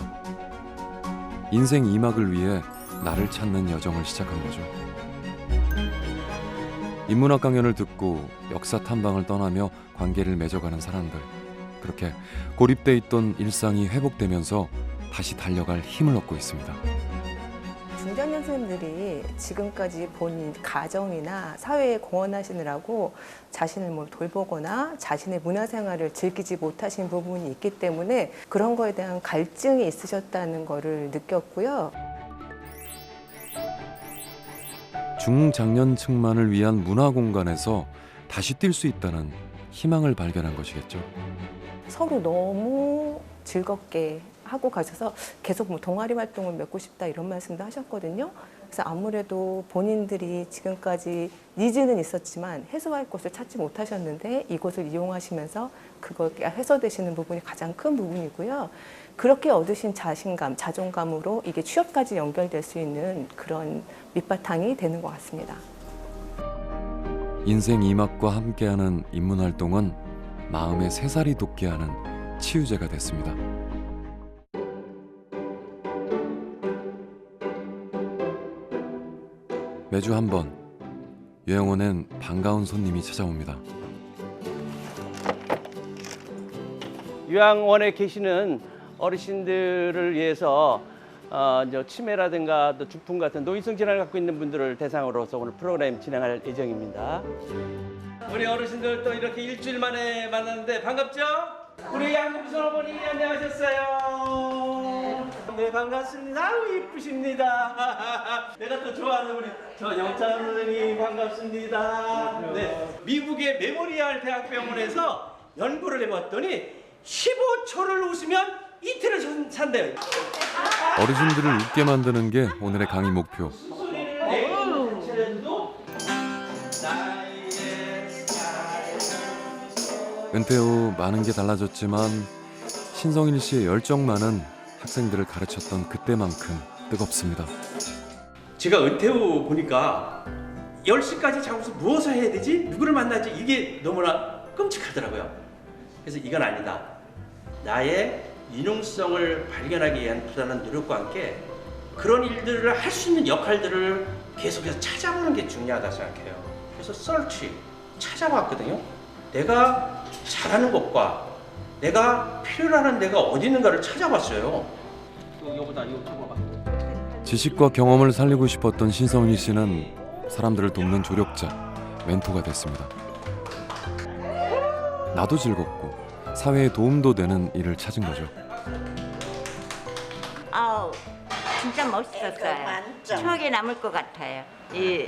인생 2막을 위해 나를 찾는 여정을 시작한 거죠. 인문학 강연을 듣고 역사 탐방을 떠나며 관계를 맺어가는 사람들. 그렇게 고립돼 있던 일상이 회복되면서 다시 달려갈 힘을 얻고 있습니다. 중장년생들이 지금까지 본인 가정이나 사회에 공헌하시느라고 자신을 뭐 돌보거나 자신의 문화생활을 즐기지 못하신 부분이 있기 때문에 그런 거에 대한 갈증이 있으셨다는 거를 느꼈고요. 중장년층만을 위한 문화 공간에서 다시 뛸 수 있다는 희망을 발견한 것이겠죠. 서로 너무 즐겁게 하고 가셔서 계속 뭐 동아리 활동을 맺고 싶다 이런 말씀도 하셨거든요. 그래서 아무래도 본인들이 지금까지 니즈는 있었지만 해소할 곳을 찾지 못하셨는데 이곳을 이용하시면서 그걸 해소되시는 부분이 가장 큰 부분이고요. 그렇게 얻으신 자신감, 자존감으로 이게 취업까지 연결될 수 있는 그런 밑바탕이 되는 것 같습니다. 인생 2막과 함께하는 인문활동은 마음의 새살이 돋게 하는 치유제가 됐습니다. 매주 한 번 요양원엔 반가운 손님이 찾아옵니다. 요양원에 계시는 어르신들을 위해서 치매라든가 또 중풍 같은 노인성 질환을 갖고 있는 분들을 대상으로서 오늘 프로그램 진행할 예정입니다. 우리 어르신들 또 이렇게 일주일 만에 만났는데 반갑죠? 우리 양금선 어머니 안녕하셨어요. 네 반갑습니다. 아우 이쁘십니다. 내가 또 좋아하는 우리 영찬 선생님 반갑습니다. 네 미국의 메모리얼 대학병원에서 연구를 해봤더니 15초를 웃으면 이틀을 산대요. 어르신들을 웃게 만드는 게 오늘의 강의 목표. 은퇴 후 많은 게 달라졌지만 신성일 씨의 열정만은 학생들을 가르쳤던 그때만큼 뜨겁습니다. 제가 은퇴 후 보니까 10시까지 자고서 무엇을 해야 되지? 누구를 만나지? 이게 너무나 끔찍하더라고요. 그래서 이건 아니다. 나의 유능성을 발견하기 위한 부단한 노력과 함께 그런 일들을 할 수 있는 역할들을 계속해서 찾아보는 게 중요하다 생각해요. 그래서 서치, 찾아봤거든요. 내가 잘하는 것과 내가 필요로 하는 데가 어디 있는가를 찾아봤어요. 이거보다 이거 봐봐. 지식과 경험을 살리고 싶었던 신성일 씨는 사람들을 돕는 조력자, 멘토가 됐습니다. 나도 즐겁고 사회에 도움도 되는 일을 찾은 거죠. 아우 진짜 멋있었어요. 추억에 남을 것 같아요. 이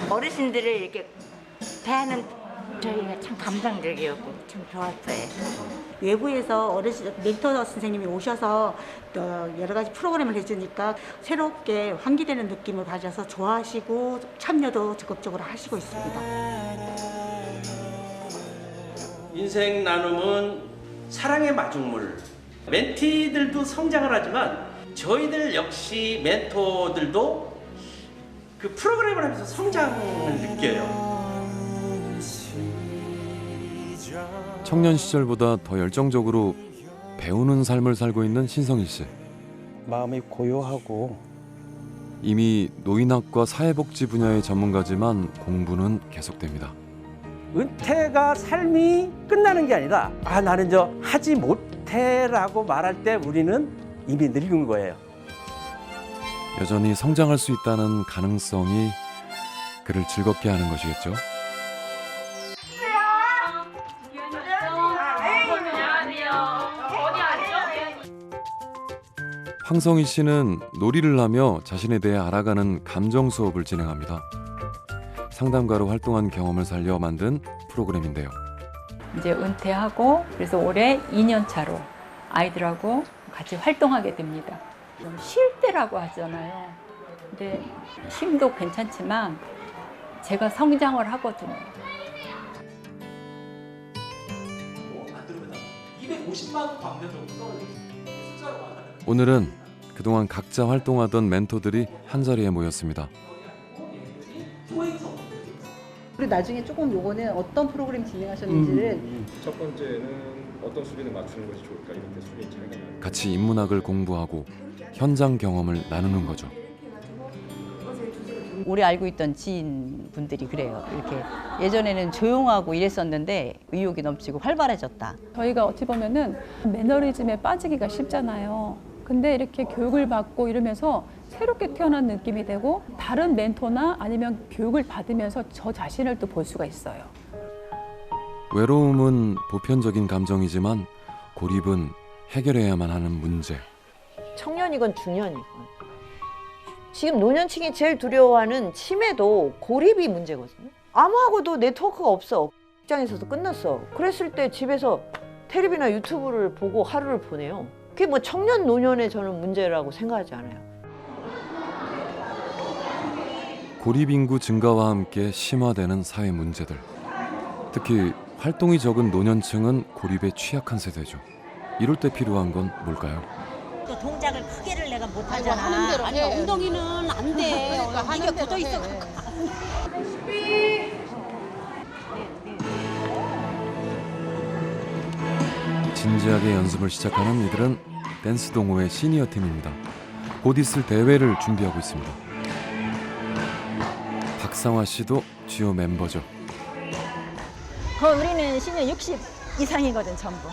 어르신들을 이렇게 대하는 저희가 참 감상적이었고 참 좋았어요. 외부에서 어르신 멘토 선생님이 오셔서 여러 가지 프로그램을 해주니까 새롭게 환기되는 느낌을 가져서 좋아하시고 참여도 적극적으로 하시고 있습니다. 인생 나눔은 사랑의 마중물. 멘티들도 성장을 하지만 저희들 역시 멘토들도 그 프로그램을 하면서 성장을 느껴요. 청년 시절보다 더 열정적으로 배우는 삶을 살고 있는 신성일 씨. 마음이 고요하고 이미 노인학과 사회복지 분야의 전문가지만 공부는 계속됩니다. 은퇴가 삶이 끝나는 게 아니라 나는 하지 못해라고 말할 때 우리는 이미 늙은 거예요. 여전히 성장할 수 있다는 가능성이 그를 즐겁게 하는 것이겠죠. 황성희 씨는 놀이를 하며 자신에 대해 알아가는 감정 수업을 진행합니다. 상담가로 활동한 경험을 살려 만든 프로그램인데요. 이제 은퇴하고 그래서 올해 2년 차로 아이들하고 같이 활동하게 됩니다. 좀 쉴 때라고 하잖아요. 근데 힘도 괜찮지만 제가 성장을 하거든요. 50만 광년 정도 떨어졌어요. 숫자로 말하면. 오늘은 그동안 각자 활동하던 멘토들이 한자리에 모였습니다. 그리고 나중에 조금 요거는 어떤 프로그램 진행하셨는지를 첫 번째는 어떤 수준에 맞추는 것이 좋을까 이런 데 수준이 차이가 나요. 같이 인문학을 공부하고 현장 경험을 나누는 거죠. 오래 알고 있던 지인분들이 그래요. 이렇게 예전에는 조용하고 이랬었는데 의욕이 넘치고 활발해졌다. 저희가 어찌 보면은 매너리즘에 빠지기가 쉽잖아요. 근데 이렇게 교육을 받고 이러면서 새롭게 태어난 느낌이 되고 다른 멘토나 아니면 교육을 받으면서 저 자신을 또 볼 수가 있어요. 외로움은 보편적인 감정이지만 고립은 해결해야만 하는 문제. 청년이건 중년이건 지금 노년층이 제일 두려워하는 치매도 고립이 문제거든요. 아무하고도 네트워크가 없어. 직장에서도 끝났어. 그랬을 때 집에서 텔레비나 유튜브를 보고 하루를 보내요. 그게 뭐 청년 노년의 저는 문제라고 생각하지 않아요. 고립 인구 증가와 함께 심화되는 사회 문제들. 특히 활동이 적은 노년층은 고립에 취약한 세대죠. 이럴 때 필요한 건 뭘까요? 또 동작을 크게를 내가 못 아이고, 하잖아. 하는 대로 아니 해. 엉덩이는 안 돼. 그러니까 이게 하는 대로 굳어 있어. 진지하게 연습을 시작하는 이들은 댄스 동호회 시니어 팀입니다. 곧 있을 대회를 준비하고 있습니다. 박상화 씨도 주요 멤버죠. 우리는 시니어 60 이상이거든 전부.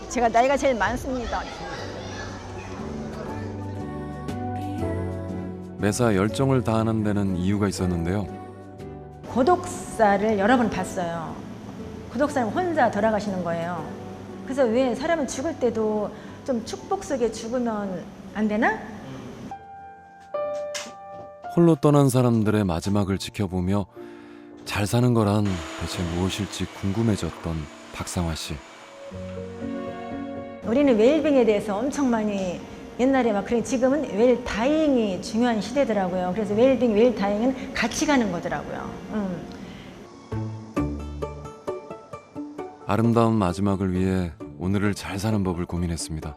제가 나이가 제일 많습니다. 매사 열정을 다하는 데는 이유가 있었는데요. 고독사를 여러 번 봤어요. 고독사는 혼자 돌아가시는 거예요. 그래서 왜 사람은 죽을 때도 좀 축복 속에 죽으면 안 되나? 홀로 떠난 사람들의 마지막을 지켜보며 잘 사는 거란 대체 무엇일지 궁금해졌던 박상화 씨. 우리는 웰빙에 대해서 엄청 많이 옛날에 막 그래 지금은 웰다잉이 중요한 시대더라고요. 그래서 웰빙, 웰다잉은 같이 가는 거더라고요. 아름다운 마지막을 위해 오늘을 잘 사는 법을 고민했습니다.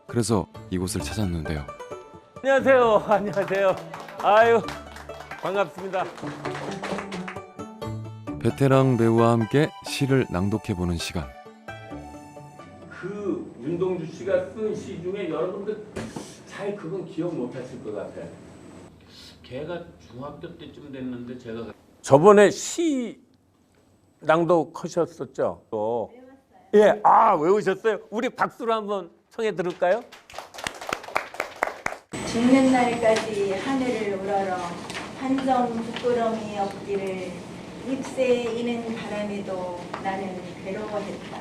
그래서 이곳을 찾았는데요. 안녕하세요. 안녕하세요. 아유, 반갑습니다. 베테랑 배우와 함께 시를 낭독해보는 시간. 그 윤동주 씨가 쓴 시 중에 여러분들 잘 그건 기억 못하실 것 같아요. 걔가 중학교 때쯤 됐는데 제가 저번에 시 낭독하셨었죠? 예, 외우셨어요? 우리 박수로 한번 청해 들을까요? 죽는 날까지 하늘을 우러러 한 점 부끄러움이 없기를 잎새 이는 바람에도 나는 괴로워했다.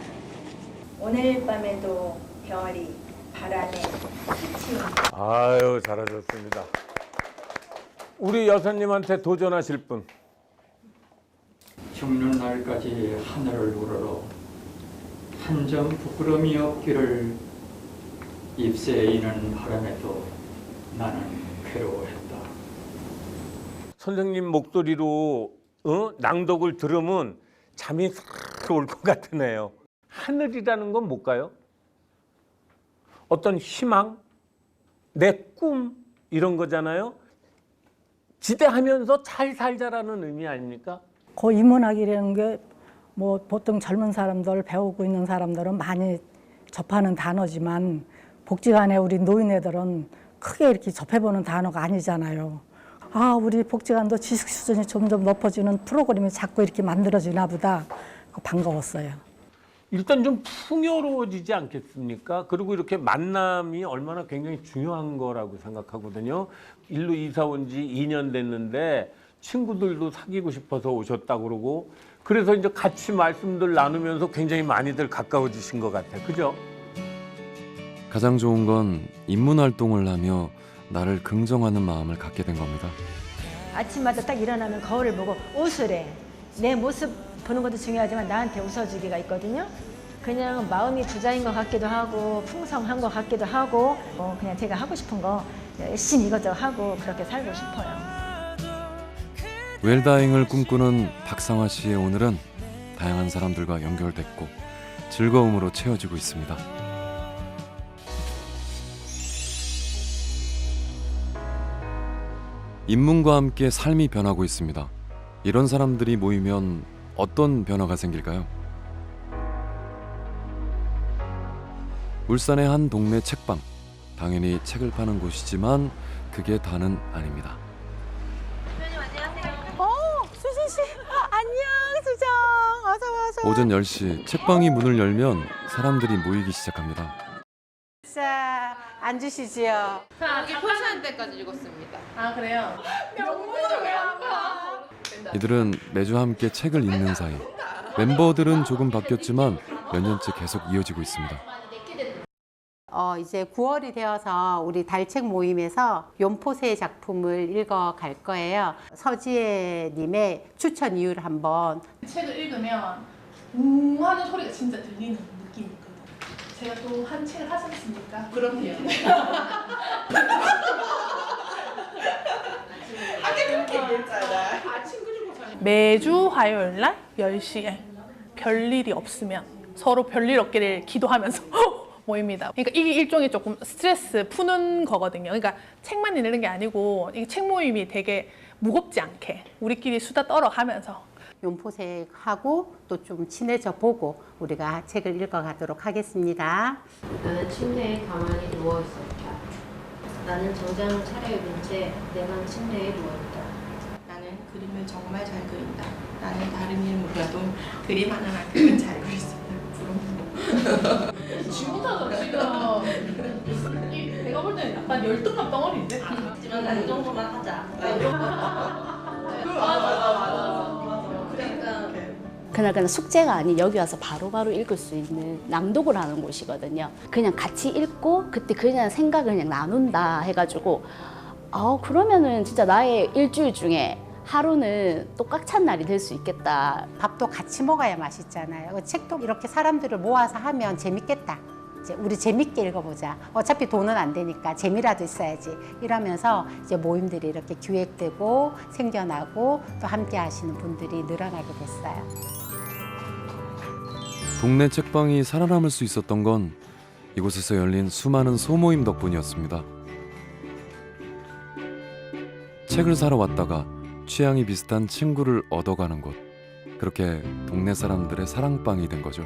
오늘 밤에도 별이 바람에 스치운다. 아유, 잘하셨습니다. 우리 여사님한테 도전하실 분. 죽는 날까지 하늘을 우러러 한 점 부끄러움이 없기를 잎새 이는 바람에도 나는 괴로워했다. 선생님 목소리로 낭독을 들으면 잠이 싹 올 것 같으네요. 하늘이라는 건 뭘까요? 어떤 희망, 내 꿈 이런 거잖아요. 지대하면서 잘 살자라는 의미 아닙니까? 그 인문학이라는 게 뭐 보통 젊은 사람들 배우고 있는 사람들은 많이 접하는 단어지만 복지관에 우리 노인네들은 크게 이렇게 접해보는 단어가 아니잖아요. 우리 복지관도 지식 수준이 점점 높아지는 프로그램이 자꾸 이렇게 만들어지나 보다. 반가웠어요. 일단 좀 풍요로워지지 않겠습니까? 그리고 이렇게 만남이 얼마나 굉장히 중요한 거라고 생각하거든요. 일로 이사 온 지 2년 됐는데 친구들도 사귀고 싶어서 오셨다고 그러고 그래서 이제 같이 말씀들 나누면서 굉장히 많이들 가까워지신 것 같아요. 그죠? 가장 좋은 건 인문활동을 하며 나를 긍정하는 마음을 갖게 된 겁니다. 아침마다 딱 일어나면 거울을 보고 웃으래. 내 모습 보는 것도 중요하지만 나한테 웃어주기가 있거든요. 그냥 마음이 부자인 것 같기도 하고 풍성한 것 같기도 하고 그냥 제가 하고 싶은 거 열심히 이것저것 하고 그렇게 살고 싶어요. 웰다잉을 꿈꾸는 박상화 씨의 오늘은 다양한 사람들과 연결됐고 즐거움으로 채워지고 있습니다. 인문과 함께 삶이 변하고 있습니다. 이런 사람들이 모이면 어떤 변화가 생길까요? 울산의 한 동네 책방. 당연히 책을 파는 곳이지만 그게 다는 아닙니다. 수진 씨, 안녕 수정. 어서 와. 오전 10시 책방이 문을 열면 사람들이 모이기 시작합니다. 자, 앉으시지요. 자, 여기 표시한 때까지 읽었습니다. 아, 그래요? 명문으로 왜 안 봐? 이들은 매주 함께 책을 읽는 사이. 멤버들은 조금 바뀌었지만 몇 년째 계속 이어지고 있습니다. 이제 9월이 되어서 우리 달책 모임에서 연포세 작품을 읽어갈 거예요. 서지혜님의 추천 이유를 한번. 책을 읽으면 하는 소리가 진짜 들리는 느낌이 있거든요. 제가 또 한 책을 하지 않습니까? 그럼요. 매주 화요일 날 10시에 별일이 없으면 서로 별일 없기를 기도하면서 모입니다. 그러니까 이게 일종의 조금 스트레스 푸는 거거든요. 그러니까 책만 읽는 게 아니고 이 책 모임이 되게 무겁지 않게 우리끼리 수다 떨어가면서 연포색하고 또 좀 친해져 보고 우리가 책을 읽어가도록 하겠습니다. 나는 침대에 가만히 누워있었다. 나는 정장을 차려입은 채 내만 침대에 누워있다. 나는 그림을 정말 잘 그린다. 나는 다른 일 몰라도 그림 하나만큼은 잘 그릴 수 있다. 부러워. 지금부터 지금 내가 볼 때는 약간 열등감 덩어리인데? 하지만 난 이 정도만 하자. 그날 숙제가 아닌 여기 와서 바로바로 읽을 수 있는 낭독을 하는 곳이거든요. 그냥 같이 읽고 그때 그냥 생각을 그냥 나눈다 해가지고 그러면은 진짜 나의 일주일 중에 하루는 또 꽉 찬 날이 될 수 있겠다. 밥도 같이 먹어야 맛있잖아요. 책도 이렇게 사람들을 모아서 하면 재밌겠다. 이제 우리 재밌게 읽어보자. 어차피 돈은 안 되니까 재미라도 있어야지. 이러면서 이제 모임들이 이렇게 기획되고 생겨나고 또 함께 하시는 분들이 늘어나게 됐어요. 동네 책방이 살아남을 수 있었던 건 이곳에서 열린 수많은 소모임 덕분이었습니다. 책을 사러 왔다가 취향이 비슷한 친구를 얻어가는 곳. 그렇게 동네 사람들의 사랑방이 된 거죠.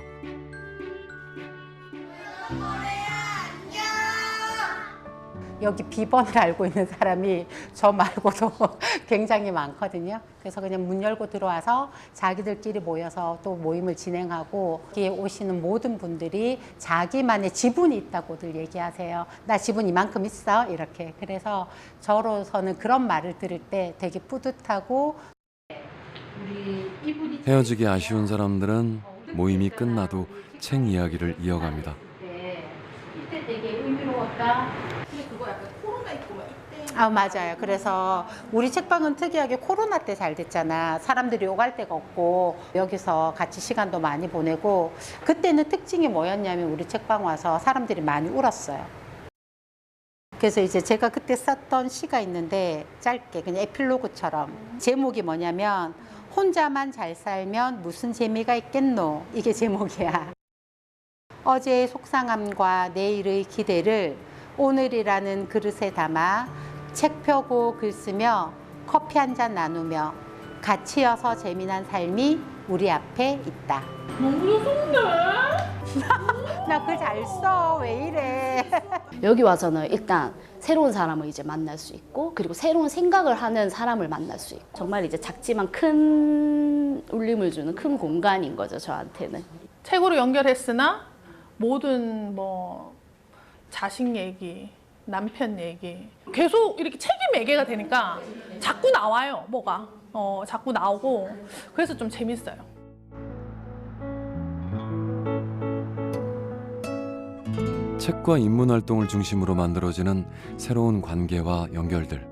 여기 비번을 알고 있는 사람이 저 말고도 굉장히 많거든요. 그래서 그냥 문 열고 들어와서 자기들끼리 모여서 또 모임을 진행하고 여기에 오시는 모든 분들이 자기만의 지분이 있다고들 얘기하세요. 나 지분 이만큼 있어 이렇게. 그래서 저로서는 그런 말을 들을 때 되게 뿌듯하고. 헤어지기 아쉬운 사람들은 모임이 끝나도 책 이야기를 이어갑니다. 이때 되게 의미로웠다. 근데 그거 약간 코로나 있고 막 이때. 맞아요. 그래서 우리 책방은 특이하게 코로나 때 잘 됐잖아. 사람들이 오갈 데가 없고 여기서 같이 시간도 많이 보내고 그때는 특징이 뭐였냐면 우리 책방 와서 사람들이 많이 울었어요. 그래서 이제 제가 그때 썼던 시가 있는데 짧게 그냥 에필로그처럼 제목이 뭐냐면 혼자만 잘 살면 무슨 재미가 있겠노. 이게 제목이야. 어제의 속상함과 내일의 기대를 오늘이라는 그릇에 담아 책 펴고 글 쓰며 커피 한 잔 나누며 같이여서 재미난 삶이 우리 앞에 있다. 너무 좋은데? 나 글 잘 써. 왜 이래? 여기 와서는 일단 새로운 사람을 이제 만날 수 있고 그리고 새로운 생각을 하는 사람을 만날 수 있고 정말 이제 작지만 큰 울림을 주는 큰 공간인 거죠, 저한테는. 책으로 연결했으나 모든 뭐 자식 얘기, 남편 얘기 계속 이렇게 책이 매개가 되니까 자꾸 나와요. 뭐가 자꾸 나오고 그래서 좀 재밌어요. 책과 인문 활동을 중심으로 만들어지는 새로운 관계와 연결들.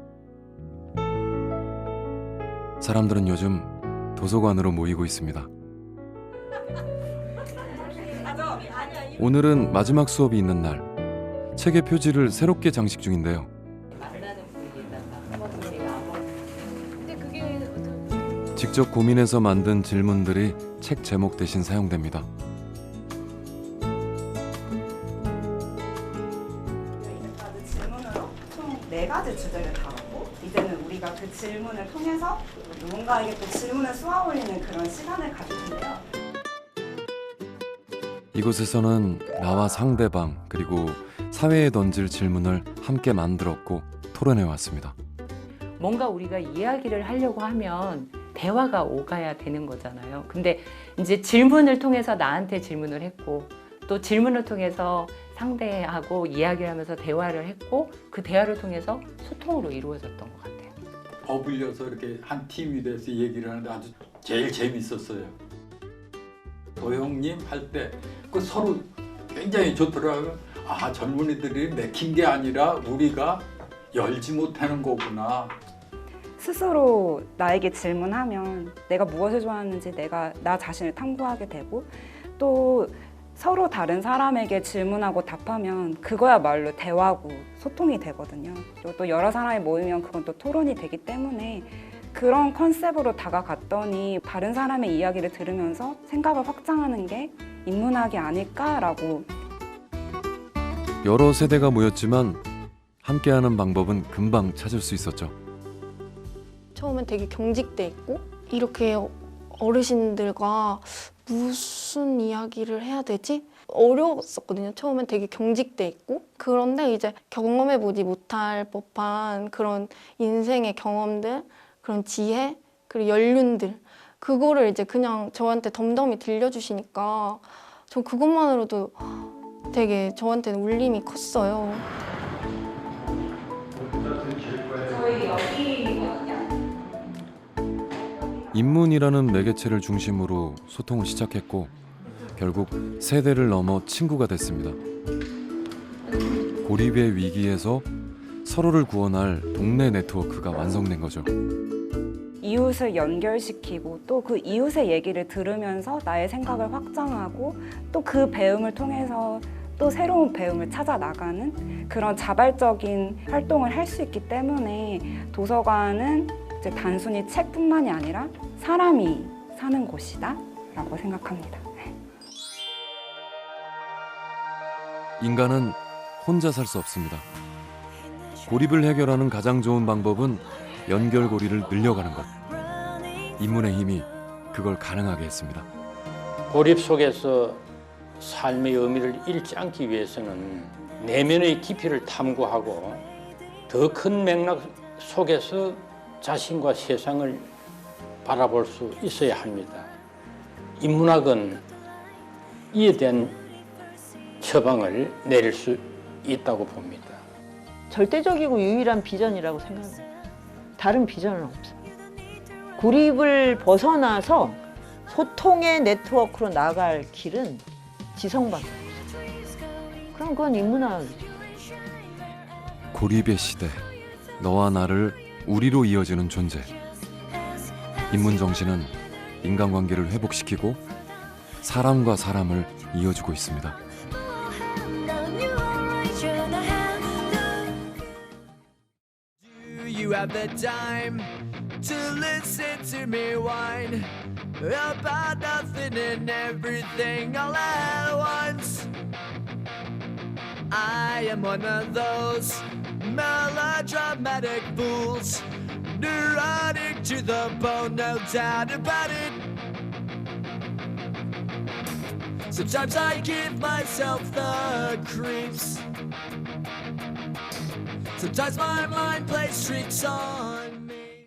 사람들은 요즘 도서관으로 모이고 있습니다. 오늘은 마지막 수업이 있는 날. 책의 표지를 새롭게 장식 중인데요. 직접 고민해서 만든 질문들이 책 제목 대신 사용됩니다. 주제를 다뤘고 이제는 우리가 그 질문을 통해서 누군가에게 또 질문을 쏘아 올리는 그런 시간을 가질 텐데요. 이곳에서는 나와 상대방 그리고 사회에 던질 질문을 함께 만들었고 토론해 왔습니다. 뭔가 우리가 이야기를 하려고 하면 대화가 오가야 되는 거잖아요. 근데 이제 질문을 통해서 나한테 질문을 했고 또 질문을 통해서 상대하고 이야기를 하면서 대화를 했고 그 대화를 통해서 소통으로 이루어졌던 것 같아요. 어울려서 이렇게 한 팀이 돼서 얘기를 하는데 아주 제일 재밌었어요. 도형님 할 때 그 서로 굉장히 좋더라고요. 아, 젊은이들이 맥힌 게 아니라 우리가 열지 못하는 거구나. 스스로 나에게 질문하면 내가 무엇을 좋아하는지 나 자신을 탐구하게 되고 또 서로 다른 사람에게 질문하고 답하면 그거야말로 대화고 소통이 되거든요. 그리고 또 여러 사람이 모이면 그건 또 토론이 되기 때문에 그런 컨셉으로 다가갔더니 다른 사람의 이야기를 들으면서 생각을 확장하는 게 인문학이 아닐까라고. 여러 세대가 모였지만 함께하는 방법은 금방 찾을 수 있었죠. 처음엔 되게 경직돼 있고 이렇게 어르신들과 무슨 이야기를 해야 되지? 어려웠었거든요. 처음엔 되게 경직돼 있고 그런데 이제 경험해보지 못할 법한 그런 인생의 경험들, 그런 지혜, 그리고 연륜들 그거를 이제 그냥 저한테 덤덤히 들려주시니까 저 그것만으로도 되게 저한테는 울림이 컸어요. 저희 여기거든요. 인문이라는 매개체를 중심으로 소통을 시작했고 결국 세대를 넘어 친구가 됐습니다. 고립의 위기에서 서로를 구원할 동네 네트워크가 완성된 거죠. 이웃을 연결시키고 또 그 이웃의 얘기를 들으면서 나의 생각을 확장하고 또 그 배움을 통해서 또 새로운 배움을 찾아 나가는 그런 자발적인 활동을 할 수 있기 때문에 도서관은 이제 단순히 책뿐만이 아니라 사람이 사는 곳이다 라고 생각합니다. 인간은 혼자 살 수 없습니다. 고립을 해결하는 가장 좋은 방법은 연결고리를 늘려가는 것. 인문의 힘이 그걸 가능하게 했습니다. 고립 속에서 삶의 의미를 잃지 않기 위해서는 내면의 깊이를 탐구하고 더 큰 맥락 속에서 자신과 세상을 바라볼 수 있어야 합니다. 인문학은 이에 대한 처방을 내릴 수 있다고 봅니다. 절대적이고 유일한 비전이라고 생각합니다. 다른 비전은 없어요. 고립을 벗어나서 소통의 네트워크로 나갈 길은 지성밖에 없어요. 그럼 그건 인문학이죠. 고립의 시대, 너와 나를 우리로 이어지는 존재. 인문 정신은 인간관계를 회복시키고 사람과 사람을 이어주고 있습니다. You have the time to listen to me whine about nothing and everything all at once. I am one of those melodramatic fools, neurotic to the bone, no doubt about it. Sometimes I give myself the creeps. Sometimes my mind plays tricks on me.